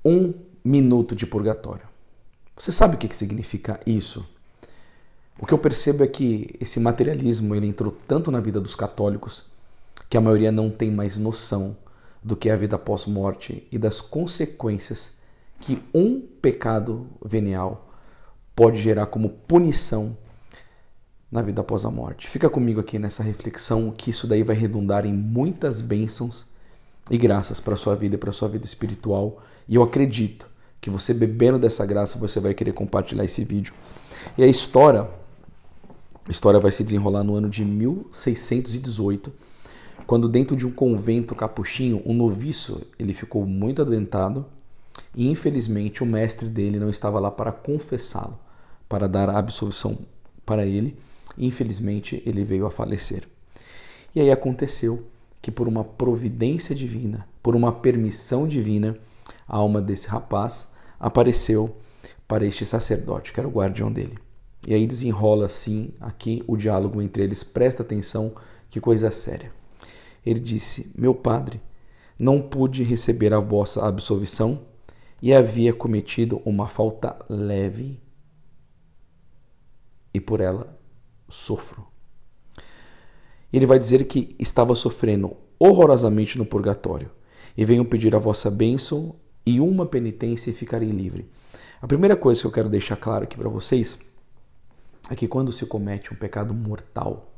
Um minuto de purgatório. Você sabe o que significa isso? O que eu percebo é que esse materialismo ele entrou tanto na vida dos católicos que a maioria não tem mais noção do que é a vida pós-morte e das consequências que um pecado venial pode gerar como punição na vida após a morte. Fica comigo aqui nessa reflexão que isso daí vai redundar em muitas bênçãos e graças para a sua vida e para a sua vida espiritual. E eu acredito que você bebendo dessa graça, você vai querer compartilhar esse vídeo. E a história vai se desenrolar no ano de 1618, quando dentro de um convento capuchinho, um noviço, ele ficou muito adoentado e infelizmente o mestre dele não estava lá para confessá-lo, para dar a absolvição para ele. Infelizmente ele veio a falecer. E aí aconteceu que por uma providência divina, por uma permissão divina, a alma desse rapaz apareceu para este sacerdote, que era o guardião dele. E aí desenrola assim aqui o diálogo entre eles. Presta atenção, que coisa séria. Ele disse: meu padre, não pude receber a vossa absolvição e havia cometido uma falta leve e por ela sofro. Ele vai dizer que estava sofrendo horrorosamente no purgatório e venho pedir a vossa bênção e uma penitência e ficarei livre. A primeira coisa que eu quero deixar claro aqui para vocês é que quando se comete um pecado mortal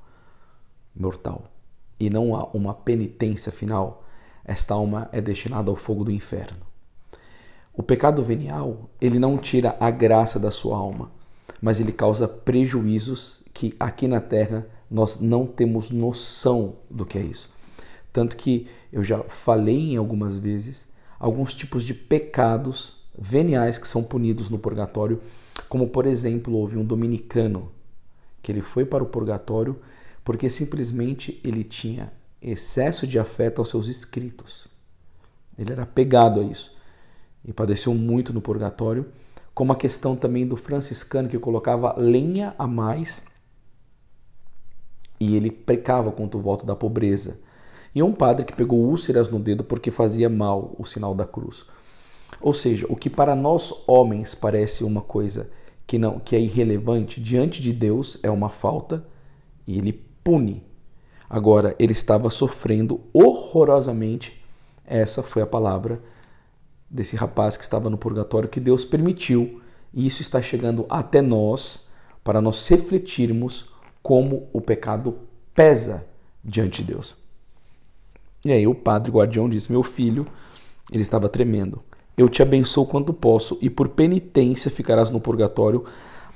e não há uma penitência final, esta alma é destinada ao fogo do inferno. O pecado venial, ele não tira a graça da sua alma, mas ele causa prejuízos que aqui na Terra nós não temos noção do que é isso. Tanto que eu já falei em algumas vezes alguns tipos de pecados veniais que são punidos no purgatório, como por exemplo, houve um dominicano que ele foi para o purgatório porque simplesmente ele tinha excesso de afeto aos seus inscritos. Ele era apegado a isso e padeceu muito no purgatório, como a questão também do franciscano que colocava lenha a mais e ele pecava contra o voto da pobreza. E um padre que pegou úlceras no dedo porque fazia mal o sinal da cruz. Ou seja, o que para nós homens parece uma coisa que é irrelevante, diante de Deus é uma falta e ele pune. Agora, ele estava sofrendo horrorosamente. Essa foi a palavra desse rapaz que estava no purgatório, que Deus permitiu, e isso está chegando até nós, para nós refletirmos como o pecado pesa diante de Deus. E aí o padre guardião disse: meu filho, ele estava tremendo, eu te abençoo quanto posso e por penitência ficarás no purgatório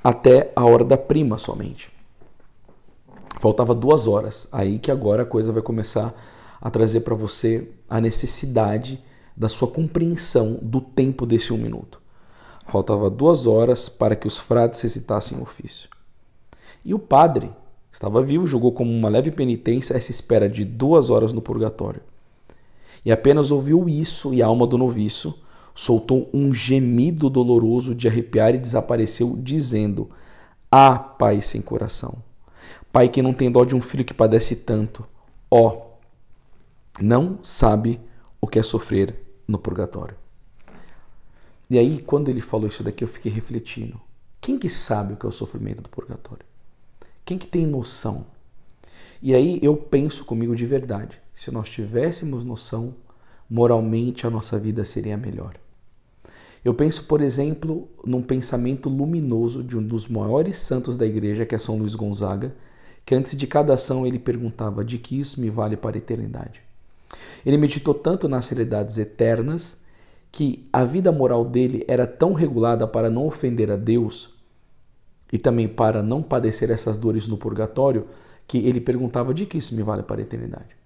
até a hora da prima somente. Faltava 2 horas, aí que agora a coisa vai começar a trazer para você a necessidade da sua compreensão do tempo desse 1 minuto. Faltava 2 horas para que os frades recitassem o ofício. E o padre estava vivo, julgou como uma leve penitência essa espera de 2 horas no purgatório. E apenas ouviu isso e a alma do noviço soltou um gemido doloroso de arrepiar e desapareceu, dizendo: ah, pai sem coração, pai que não tem dó de um filho que padece tanto, não sabe o que é sofrer no purgatório. E aí, quando ele falou isso daqui, eu fiquei refletindo. Quem que sabe o que é o sofrimento do purgatório? Quem que tem noção? E aí eu penso comigo de verdade, se nós tivéssemos noção, moralmente a nossa vida seria melhor. Eu penso, por exemplo, num pensamento luminoso de um dos maiores santos da igreja, que é São Luís Gonzaga, que antes de cada ação ele perguntava: de que isso me vale para a eternidade? Ele meditou tanto nas realidades eternas que a vida moral dele era tão regulada para não ofender a Deus e também para não padecer essas dores no purgatório, que ele perguntava: de que isso me vale para a eternidade?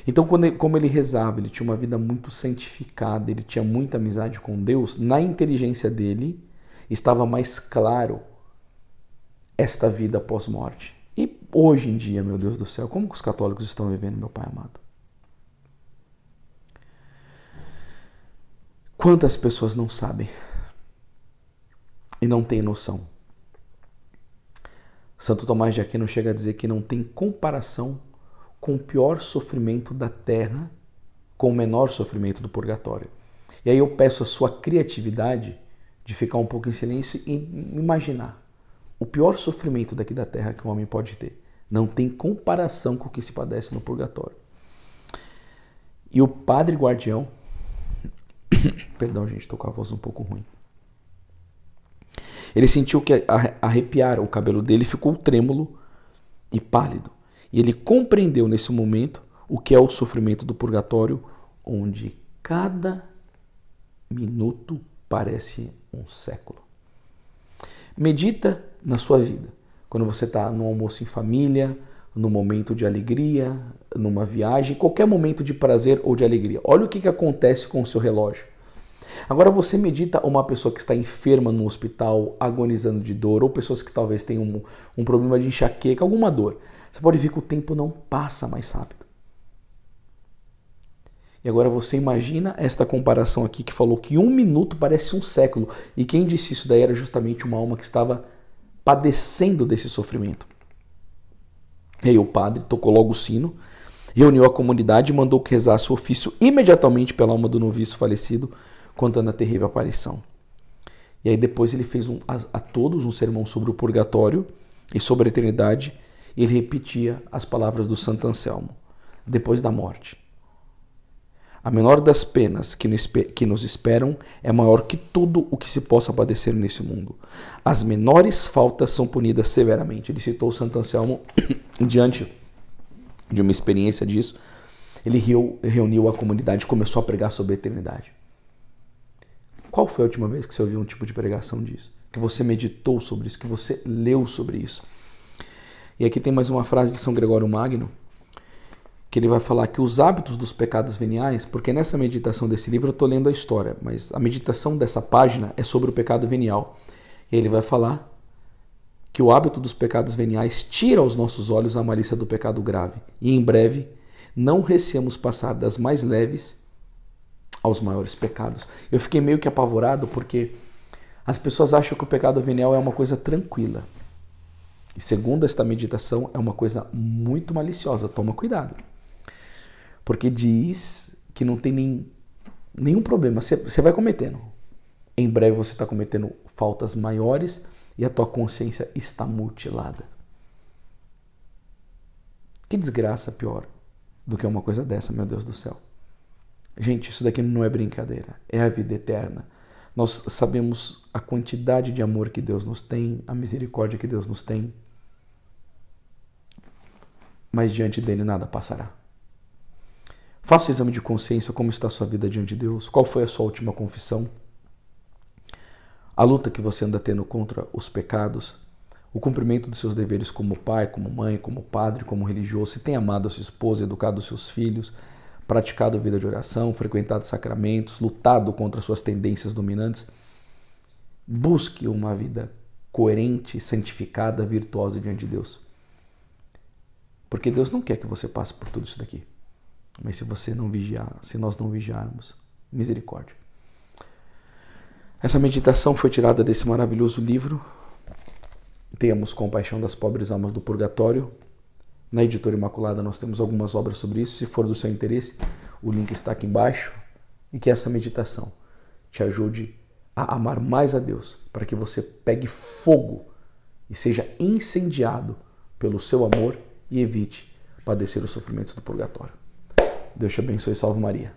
Então, como ele rezava, ele tinha uma vida muito santificada, ele tinha muita amizade com Deus, na inteligência dele estava mais claro esta vida pós-morte. E hoje em dia, meu Deus do céu, como que os católicos estão vivendo, meu Pai amado? Quantas pessoas não sabem e não têm noção? Santo Tomás de Aquino chega a dizer que não tem comparação com o pior sofrimento da terra com o menor sofrimento do purgatório. E aí eu peço a sua criatividade de ficar um pouco em silêncio e imaginar o pior sofrimento daqui da terra que um homem pode ter. Não tem comparação com o que se padece no purgatório. E o padre guardião, perdão gente, estou com a voz um pouco ruim. Ele sentiu que arrepiar o cabelo dele, ficou trêmulo e pálido. E ele compreendeu nesse momento o que é o sofrimento do purgatório, onde cada minuto parece um século. Medita na sua vida. Quando você está no almoço em família, no momento de alegria, numa viagem, qualquer momento de prazer ou de alegria. Olha o que acontece com o seu relógio. Agora você medita uma pessoa que está enferma no hospital, agonizando de dor, ou pessoas que talvez tenham um problema de enxaqueca, alguma dor. Você pode ver que o tempo não passa mais rápido. E agora você imagina esta comparação aqui que falou que 1 minuto parece um século. E quem disse isso daí era justamente uma alma que estava padecendo desse sofrimento. E aí o padre tocou logo o sino, reuniu a comunidade e mandou que rezasse o ofício imediatamente pela alma do noviço falecido, contando a terrível aparição. E aí depois ele fez a todos um sermão sobre o purgatório e sobre a eternidade, e ele repetia as palavras do Santo Anselmo, depois da morte. A menor das penas que nos esperam é maior que tudo o que se possa padecer nesse mundo. As menores faltas são punidas severamente. Ele citou o Santo Anselmo diante de uma experiência disso. Ele reuniu a comunidade e começou a pregar sobre a eternidade. Qual foi a última vez que você ouviu um tipo de pregação disso? Que você meditou sobre isso, que você leu sobre isso? E aqui tem mais uma frase de São Gregório Magno, que ele vai falar que os hábitos dos pecados veniais, porque nessa meditação desse livro eu estou lendo a história, mas a meditação dessa página é sobre o pecado venial. E ele vai falar que o hábito dos pecados veniais tira aos nossos olhos a malícia do pecado grave. E em breve não receamos passar das mais leves aos maiores pecados. Eu fiquei meio que apavorado porque as pessoas acham que o pecado venial é uma coisa tranquila. E segundo esta meditação, é uma coisa muito maliciosa. Toma cuidado. Porque diz que não tem nenhum problema. Você vai cometendo. Em breve você está cometendo faltas maiores e a tua consciência está mutilada. Que desgraça pior do que uma coisa dessa, meu Deus do céu. Gente, isso daqui não é brincadeira. É a vida eterna. Nós sabemos a quantidade de amor que Deus nos tem, a misericórdia que Deus nos tem. Mas diante dele nada passará. Faça o exame de consciência, como está a sua vida diante de Deus, qual foi a sua última confissão, a luta que você anda tendo contra os pecados, o cumprimento dos seus deveres como pai, como mãe, como padre, como religioso, se tem amado a sua esposa, educado os seus filhos, praticado a vida de oração, frequentado sacramentos, lutado contra suas tendências dominantes. Busque uma vida coerente, santificada, virtuosa diante de Deus. Porque Deus não quer que você passe por tudo isso daqui. Mas se você não vigiar, se nós não vigiarmos, misericórdia. Essa meditação foi tirada desse maravilhoso livro, Tenhamos Compaixão das Pobres Almas do Purgatório. Na Editora Imaculada nós temos algumas obras sobre isso. Se for do seu interesse, o link está aqui embaixo. E que essa meditação te ajude a amar mais a Deus, para que você pegue fogo e seja incendiado pelo seu amor e evite padecer os sofrimentos do purgatório. Deus te abençoe e salve Maria.